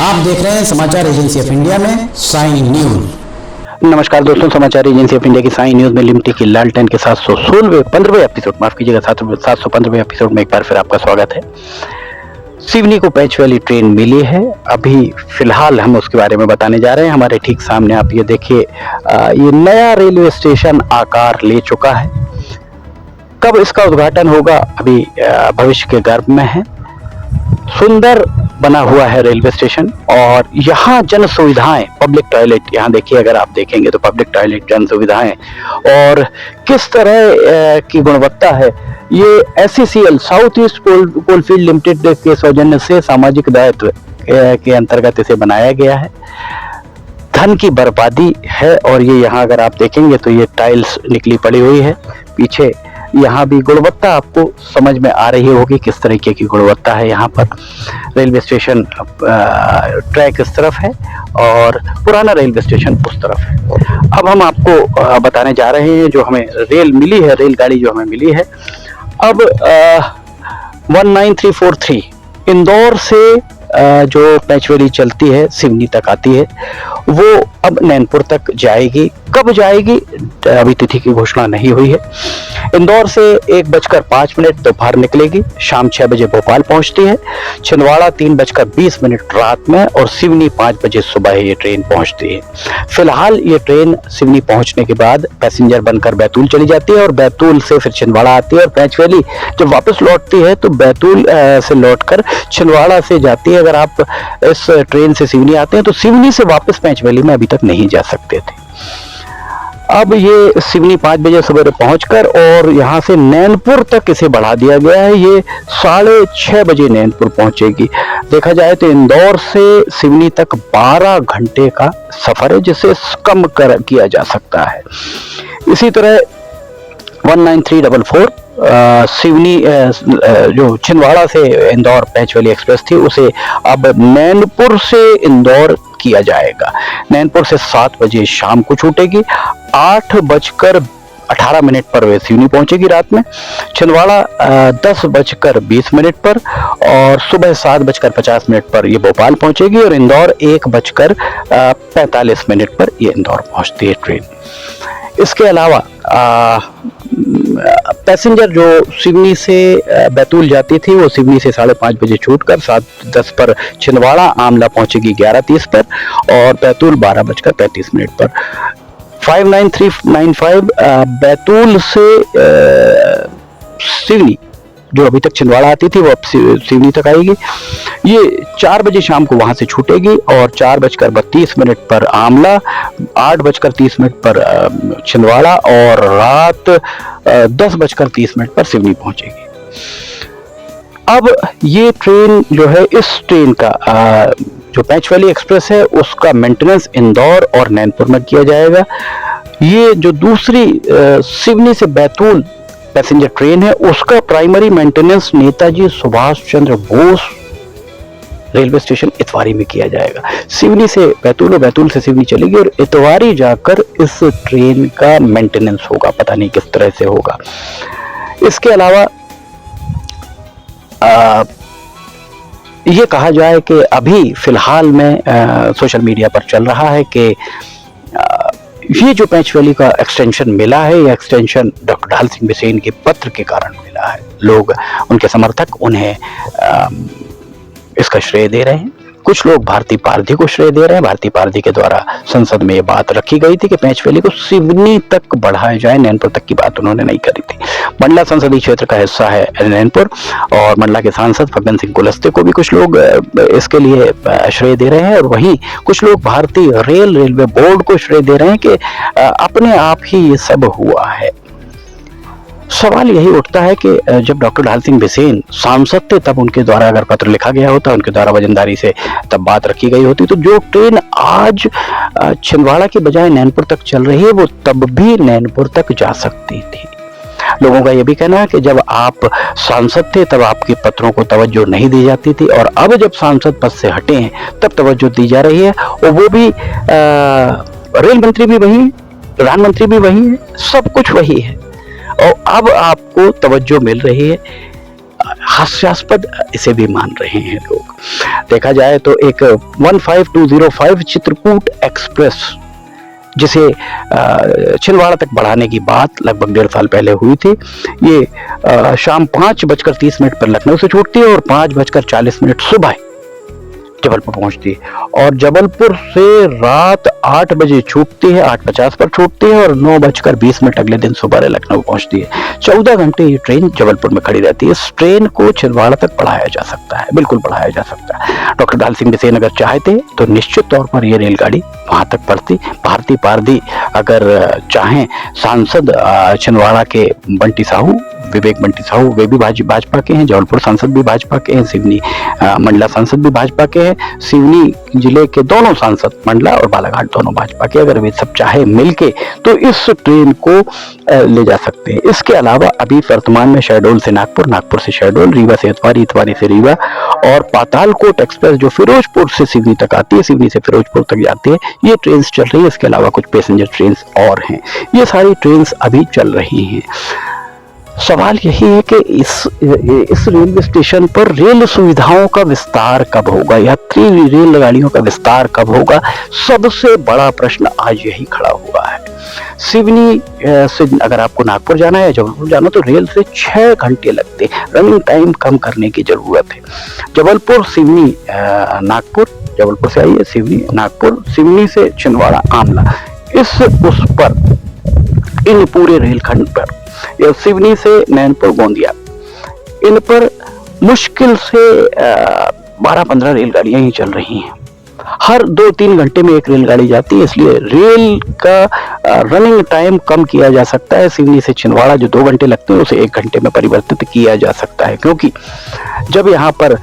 आप देख रहे हैं समाचार एजेंसी ऑफ इंडिया में साई न्यूज। नमस्कार दोस्तों, समाचार एजेंसी ऑफ इंडिया की साई न्यूज में लिमिटेड की लालटेन के 715वें एपिसोड, माफ कीजिएगा 715वें एपिसोड में एक बार फिर आपका स्वागत है। सिवनी को पैच वाली ट्रेन मिली है। अभी फिलहाल हम उसके बारे में बताने जा रहे हैं। हमारे ठीक सामने आप ये देखिए, ये नया रेलवे स्टेशन आकार ले चुका है। कब इसका उद्घाटन होगा अभी भविष्य के गर्भ में है। सुंदर बना हुआ है रेलवे स्टेशन और यहाँ जन सुविधाएं, पब्लिक टॉयलेट, यहाँ देखिए, अगर आप देखेंगे तो पब्लिक टॉयलेट, जन सुविधाएं और किस तरह की गुणवत्ता है। ये SECL south east coalfield limited के सौजन्य से सामाजिक दायित्व के अंतर्गत इसे बनाया गया है। धन की बर्बादी है और ये यहाँ अगर आप देखेंगे तो ये टाइल्स निकली पड़ी हुई है। पीछे यहाँ भी गुणवत्ता आपको समझ में आ रही होगी, किस तरीके की गुणवत्ता है। यहाँ पर रेलवे स्टेशन ट्रैक इस तरफ है और पुराना रेलवे स्टेशन उस तरफ है। अब हम आपको बताने जा रहे हैं जो हमें रेल मिली है, रेलगाड़ी जो हमें मिली है। अब 19343 इंदौर से जो पैचवेली चलती है, सिवनी तक आती है, वो अब नैनपुर तक जाएगी। कब जाएगी अभी तिथि की घोषणा नहीं हुई है। इंदौर से 1:05 दोपहर निकलेगी, शाम 6 बजे भोपाल पहुंचती है। छिंदवाड़ा 3:20 रात में और सिवनी 5 बजे सुबह ये ट्रेन पहुंचती है। फिलहाल ये ट्रेन सिवनी पहुंचने के बाद पैसेंजर बनकर बैतूल चली जाती है और बैतूल से फिर छिंदवाड़ा आती है और पैचवेली जब वापस लौटती है तो बैतूल से लौटकर छिंदवाड़ा से जाती है। अगर आप इस ट्रेन से सिवनी आते हैं तो सिवनी से वापस पैचवेली में अभी तक नहीं जा सकते थे। अब ये सिवनी 5 बजे सुबह पहुंचकर और यहाँ से नैनपुर तक इसे बढ़ा दिया गया है। ये 6:30 बजे नैनपुर पहुंचेगी। देखा जाए तो इंदौर से सिवनी तक 12 घंटे का सफर है, जिसे कम किया जा सकता है। इसी तरह 19344 सिवनी जो छिंदवाड़ा से इंदौर पैचवेली एक्सप्रेस थी, उसे अब नैनपुर से इंदौर किया जाएगा। नैनपुर से 7 बजे शाम को छूटेगी। 8:18 पर वे सिवनी पहुंचेगी रात में। छिंदवाड़ा 10:20 पर और सुबह 7:50 पर ये भोपाल पहुंचेगी और इंदौर 1:45 पर ये इंदौर पहुंचती है ट्रेन। इसके अलावा पैसेंजर जो सिवनी से बैतूल जाती थी, वो सिवनी से 5:30 बजे छूटकर 7:10 पर छिंदवाड़ा आमला पहुंचेगी 11:30 पर और बैतूल 12:35 पर। 59395 बैतूल से सिवनी जो अभी तक छिंदवाड़ा आती थी, वो अब सिवनी तक आएगी। ये 4 बजे शाम को वहां से छूटेगी और 4:32 पर आमला, 8:30 पर छिंदवाड़ा और रात 10:30 पर सिवनी पहुंचेगी। अब ये ट्रेन जो है, इस ट्रेन का जो पैचवेली एक्सप्रेस है, उसका मेंटेनेंस इंदौर और नैनपुर में किया जाएगा। ये जो दूसरी सिवनी से बैतूल पैसेंजर ट्रेन है, उसका primary maintenance Netaji Subhash Chandra Bose railway station Itwari में किया जाएगा। सिवनी से बैतूल और बैतूल से सिवनी चलेगी और इतवारी जाकर इस ट्रेन का मेंटेनेंस होगा। पता नहीं किस तरह से होगा। इसके अलावा ये कहा जाए कि अभी फिलहाल में सोशल मीडिया पर चल रहा है कि ये जो पैचवेली का एक्सटेंशन मिला है, ये एक्सटेंशन डॉक्टर ढाल सिंह बिसेन के पत्र के कारण मिला है। लोग, उनके समर्थक उन्हें इसका श्रेय दे रहे हैं। कुछ लोग भारती पारधी को श्रेय दे रहे हैं। भारती पारधी के द्वारा संसद में ये बात रखी गई थी कि पैचवेली को सिवनी तक बढ़ाया जाए, नैनपुर तक की बात उन्होंने नहीं करी थी। मंडला संसदीय क्षेत्र का हिस्सा है नैनपुर और मंडला के सांसद फग्गन सिंह कुलस्ते को भी कुछ लोग इसके लिए श्रेय दे रहे हैं और वहीं कुछ लोग भारतीय रेलवे बोर्ड को श्रेय दे रहे हैं कि अपने आप ही ये सब हुआ है। सवाल यही उठता है कि जब डॉक्टर ढाल सिंह बिसेन सांसद थे, तब उनके द्वारा अगर पत्र लिखा गया होता, उनके द्वारा वजनदारी से तब बात रखी गई होती, तो जो ट्रेन आज छिंदवाड़ा की बजाय नैनपुर तक चल रही है, वो तब भी नैनपुर तक जा सकती थी। लोगों का यह भी कहना है कि जब आप सांसद थे तब आपके पत्रों को तवज्जो नहीं दी जाती थी और अब जब सांसद पद से हटे हैं तब तवज्जो दी जा रही है। और वो भी रेल मंत्री भी वही है, प्रधानमंत्री भी वही है, सब कुछ वही है और अब आपको तवज्जो मिल रही है। हास्यास्पद इसे भी मान रहे हैं लोग। देखा जाए तो एक 15205 चित्रकूट एक्सप्रेस, जिसे छिंदवाड़ा तक बढ़ाने की बात लगभग 1.5 साल पहले हुई थी, ये शाम 5:30 पर लखनऊ से छूटती है और 5:40 सुबह जबलपुर पहुंचती है, और जबलपुर से रात 8 बजे छूटती है, 8:50 पर छूटती है और 9:20 अगले दिन सुबह लखनऊ पहुंचती है। 14 घंटे ये ट्रेन जबलपुर में खड़ी रहती है। इस ट्रेन को छिंदवाड़ा तक बढ़ाया जा सकता है, बिल्कुल बढ़ाया जा सकता है। डॉक्टर ढाल सिंह बिसेन अगर चाहते तो निश्चित तौर पर यह रेलगाड़ी वहां तक बढ़ती। भारती पारदी अगर चाहें, सांसद छिंदवाड़ा के बंटी साहू, विवेक बंटी साहू, वे भी भाजपा के हैं, जबलपुर सांसद भी भाजपा के हैं, सिवनी मंडला सांसद भी भाजपा के हैं, सिवनी जिले के दोनों सांसद मंडला और बालाघाट दोनों भाजपा के, अगर वे सब चाहे मिलके तो इस ट्रेन को ले जा सकते हैं। इसके अलावा अभी वर्तमान में शहडोल से नागपुर, नागपुर से शहडोल, रीवा से इतवारी, इतवारी से रीवा और पातालकोट एक्सप्रेस जो फिरोजपुर से सिवनी तक आती है, सिवनी से फिरोजपुर तक जाती है, ये ट्रेन चल रही है। इसके अलावा कुछ पैसेंजर ट्रेन और हैं, ये सारी ट्रेन अभी चल रही हैं। सवाल यही है कि इस रेलवे स्टेशन पर रेल सुविधाओं का विस्तार कब होगा, यात्री रेलगाड़ियों का विस्तार कब होगा, सबसे बड़ा प्रश्न आज यही खड़ा हुआ है। सिवनी से अगर आपको नागपुर जाना है या जबलपुर जाना तो रेल से 6 घंटे लगते हैं। रनिंग टाइम कम करने की जरूरत है। जबलपुर सिवनी नागपुर, जबलपुर से आइए सिवनी नागपुर, सिवनी से छिंदवाड़ा आमला, उस पर इन पूरे रेलखंड पर या सिवनी से नैनपुर गोंदिया, इन पर मुश्किल से 12-15 रेलगाड़ियां ही चल रही हैं। हर 2-3 घंटे में एक रेलगाड़ी जाती है, इसलिए रेल का रनिंग टाइम कम किया जा सकता है। सिवनी से छिंदवाड़ा जो 2 घंटे लगते हैं उसे 1 घंटे में परिवर्तित किया जा सकता है, क्योंकि जब यहाँ पर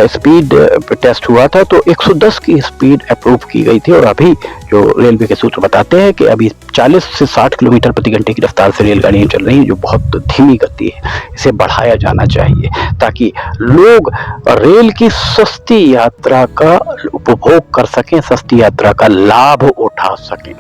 स्पीड टेस्ट हुआ था तो 110 की स्पीड अप्रूव की गई थी, और अभी जो रेलवे के सूत्र बताते हैं कि अभी 40 से 60 किलोमीटर प्रति घंटे की रफ्तार से रेलगाड़ियां चल रही हैं, जो बहुत धीमी गति है। इसे बढ़ाया जाना चाहिए ताकि लोग रेल की सस्ती यात्रा का उपभोग कर सकें, सस्ती यात्रा का लाभ उठा सकें।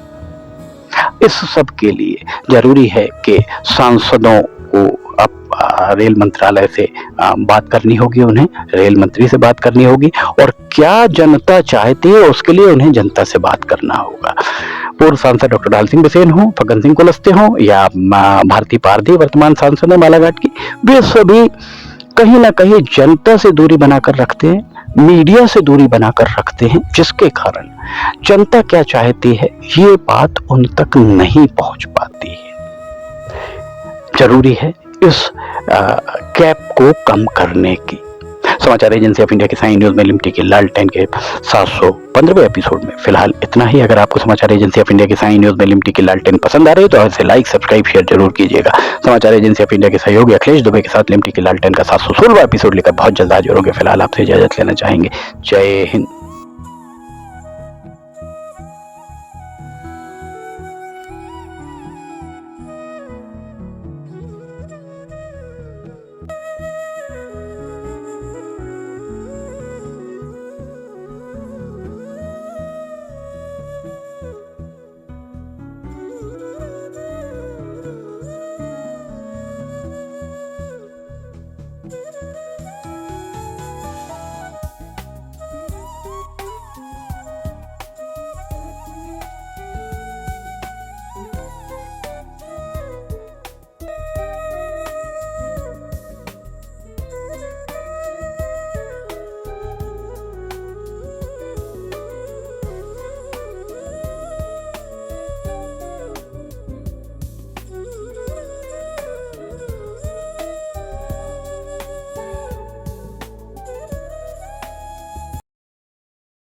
इस सब के लिए जरूरी है कि सांसदों को अब रेल मंत्रालय से बात करनी होगी, उन्हें रेल मंत्री से बात करनी होगी, और क्या जनता चाहती है उसके लिए उन्हें जनता से बात करना होगा। पूर्व सांसद डॉक्टर ढाल सिंह बिसेन हो, फग्गन सिंह कुलस्ते हो या भारती पारदी वर्तमान सांसद है बालाघाट की, वे सभी कहीं ना कहीं जनता से दूरी बनाकर रखते हैं, मीडिया से दूरी बनाकर रखते हैं, जिसके कारण जनता क्या चाहती है ये बात उन तक नहीं पहुंच पाती है। जरूरी है इस गैप को कम करने की। समाचार एजेंसी ऑफ इंडिया की साइन न्यूज में लिमिटेड के लालटेन के 715वें एपिसोड में फिलहाल इतना ही। अगर आपको समाचार एजेंसी ऑफ इंडिया की साइन न्यूज में लिमिटेड के लालटेन पसंद आ रहे हो तो इसे लाइक, सब्सक्राइब, शेयर जरूर कीजिएगा। समाचार एजेंसी ऑफ इंडिया के सहयोगी अखिलेश दुबे के साथ लिमिटेड के लालटेन का 716वां एपिसोड लेकर बहुत जल्द हाजिर होंगे। फिलहाल आपसे इजाजत लेना चाहेंगे। जय हिंद।